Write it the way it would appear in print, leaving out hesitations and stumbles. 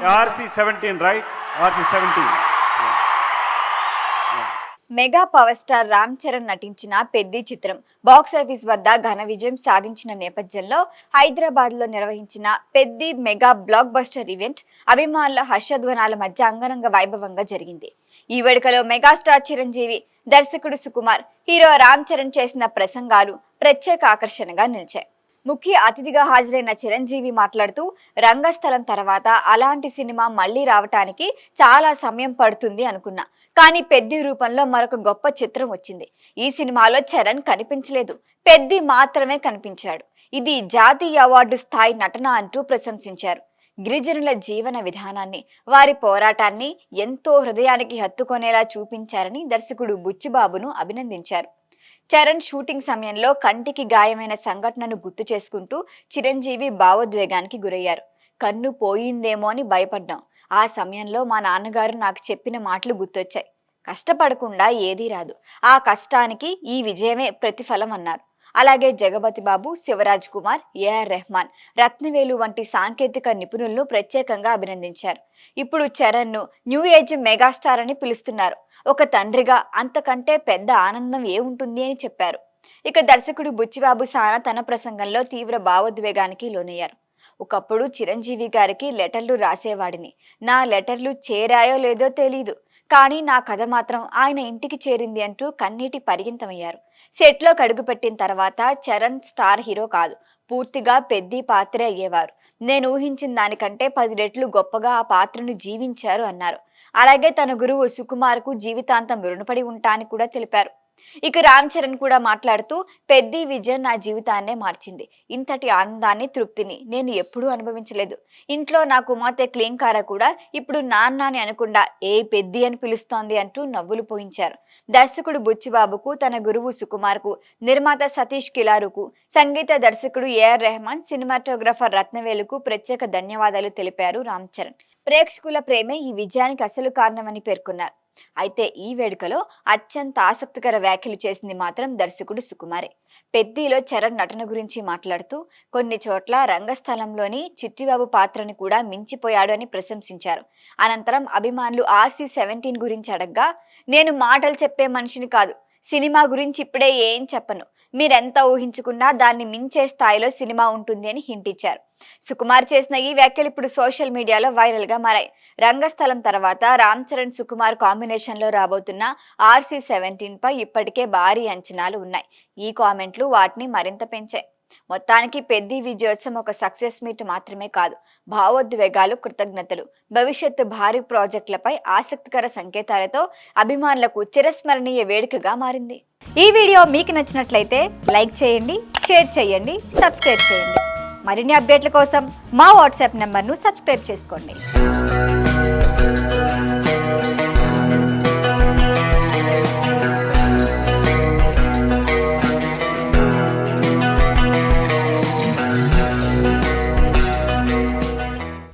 RC17, right? RC17. Mega power star Ram Charan నటించిన పెద్ది చిత్రం box office వద్ద ఘన విజయం సాధించిన నేపథ్యంలో హైదరాబాద్ లో నిర్వహించిన Peddi mega block buster event అభిమానుల హర్షధ్వానాల మధ్య అంగరంగ వైభవంగా జరిగింది. ఈ వేడుకలో మెగాస్టార్ చిరంజీవి, దర్శకుడు సుకుమార్, హీరో రామ్ చరణ్ చేసిన ప్రసంగాలు ప్రత్యేక ఆకర్షణగా నిలిచాయి. ముఖ్య అతిథిగా హాజరైన చిరంజీవి మాట్లాడుతూ, రంగస్థలం తర్వాత అలాంటి సినిమా మళ్లీ రావటానికి చాలా సమయం పడుతుంది అనుకున్నా, కానీ పెద్ది రూపంలో మరొక గొప్ప చిత్రం వచ్చింది. ఈ సినిమాలో చరణ్ కనిపించలేదు, పెద్ది మాత్రమే కనిపించాడు. ఇది జాతీయ అవార్డు స్థాయి నటన అంటూ ప్రశంసించారు. గిరిజనుల జీవన విధానాన్ని, వారి పోరాటాన్ని ఎంతో హృదయానికి హత్తుకొనేలా చూపించారని దర్శకుడు బుచ్చిబాబును అభినందించారు. చరణ్ షూటింగ్ సమయంలో కంటికి గాయమైన సంఘటనను గుర్తు చేసుకుంటూ చిరంజీవి భావోద్వేగానికి గురయ్యారు. కన్ను పోయిందేమో అని భయపడ్డాం. ఆ సమయంలో మా నాన్నగారు నాకు చెప్పిన మాటలు గుర్తొచ్చాయి. కష్టపడకుండా ఏదీ రాదు, ఆ కష్టానికి ఈ విజయమే ప్రతిఫలం అన్నారు. అలాగే జగపతి బాబు, శివరాజ్ కుమార్, ఏఆర్ రెహమాన్, రత్నవేలు వంటి సాంకేతిక నిపుణులను ప్రత్యేకంగా అభినందించారు. ఇప్పుడు చరణ్ ను న్యూ ఏజ్ మెగాస్టార్ అని పిలుస్తున్నారు. ఒక తండ్రిగా అంతకంటే పెద్ద ఆనందం ఏముంటుంది అని చెప్పారు. ఇక దర్శకుడు బుచ్చిబాబు సానా తన ప్రసంగంలో తీవ్ర భావోద్వేగానికి లోనయ్యారు. ఒకప్పుడు చిరంజీవి గారికి లెటర్లు రాసేవాడిని. నా లెటర్లు చేరాయో లేదో తెలీదు, కానీ నా కథ మాత్రం ఆయన ఇంటికి చేరింది అంటూ కన్నీటి పరిగింతమయ్యారు. సెట్లో కడుగుపెట్టిన తర్వాత చరణ్ స్టార్ హీరో కాదు, పూర్తిగా పెద్ది పాత్రే అయ్యేవారు. నేను ఊహించిన దానికంటే 10 రెట్లు గొప్పగా ఆ పాత్రను జీవించారు అన్నారు. అలాగే తన గురువు సుకుమార్కు జీవితాంతం రుణపడి ఉంటానని కూడా తెలిపారు. ఇక రామ్ చరణ్ కూడా మాట్లాడుతూ, పెద్ది విజయం నా జీవితాన్నే మార్చింది. ఇంతటి ఆనందాన్ని, తృప్తిని నేను ఎప్పుడూ అనుభవించలేదు. ఇంట్లో నా కుమార్తె క్లీంకార కూడా ఇప్పుడు నాన్న అని అనకుండా ఏ పెద్ది అని పిలుస్తోంది అంటూ నవ్వులు పోయించారు. దర్శకుడు బుచ్చిబాబుకు, తన గురువు సుకుమార్కు, నిర్మాత సతీష్ కిలారుకు, సంగీత దర్శకుడు ఏఆర్ రెహమాన్, సినిమాటోగ్రఫర్ రత్నవేలుకు ప్రత్యేక ధన్యవాదాలు తెలిపారు రామ్ చరణ్. ప్రేక్షకుల ప్రేమే ఈ విజయానికి అసలు కారణమని పేర్కొన్నారు. అయితే ఈ వేడుకలో అత్యంత ఆసక్తికర వ్యాఖ్యలు చేసింది మాత్రం దర్శకుడు సుకుమారే. పెద్దిలో చరణ్ నటన గురించి మాట్లాడుతూ, కొన్ని చోట్ల రంగస్థలంలోని చిట్టిబాబు పాత్రని కూడా మించిపోయాడు అని ప్రశంసించారు. అనంతరం అభిమానులు RC17 గురించి అడగ్గా, నేను మాటలు చెప్పే మనిషిని కాదు, సినిమా గురించి ఇప్పుడే ఏం చెప్పను, మీరెంత ఊహించుకున్నా దాన్ని మించే స్థాయిలో సినిమా ఉంటుంది అని హింట్ ఇచ్చారు. సుకుమార్ చేసిన ఈ వ్యాఖ్యలు ఇప్పుడు సోషల్ మీడియాలో వైరల్ గా మారాయి. రంగస్థలం తర్వాత రామ్ చరణ్, సుకుమార్ కాంబినేషన్ లో రాబోతున్న RC17 పై ఇప్పటికే భారీ అంచనాలు ఉన్నాయి. ఈ కామెంట్లు వాటిని మరింత పెంచాయి. మొత్తానికి పెద్ది విజయోత్సవం ఒక సక్సెస్ మీట్ మాత్రమే కాదు, భావోద్వేగాలు, కృతజ్ఞతలు, భవిష్యత్తు భారీ ప్రాజెక్టులపై ఆసక్తికర సంకేతాలతో అభిమానులకు చిరస్మరణీయ వేడుకగా మారింది. ఈ వీడియో మీకు నచ్చినట్లయితే లైక్ చేయండి, షేర్ చేయండి, సబ్స్క్రైబ్ చేయండి. మరిన్ని అప్డేట్ల కోసం మా వాట్సాప్ నంబర్ను సబ్స్క్రైబ్ చేసుకోండి.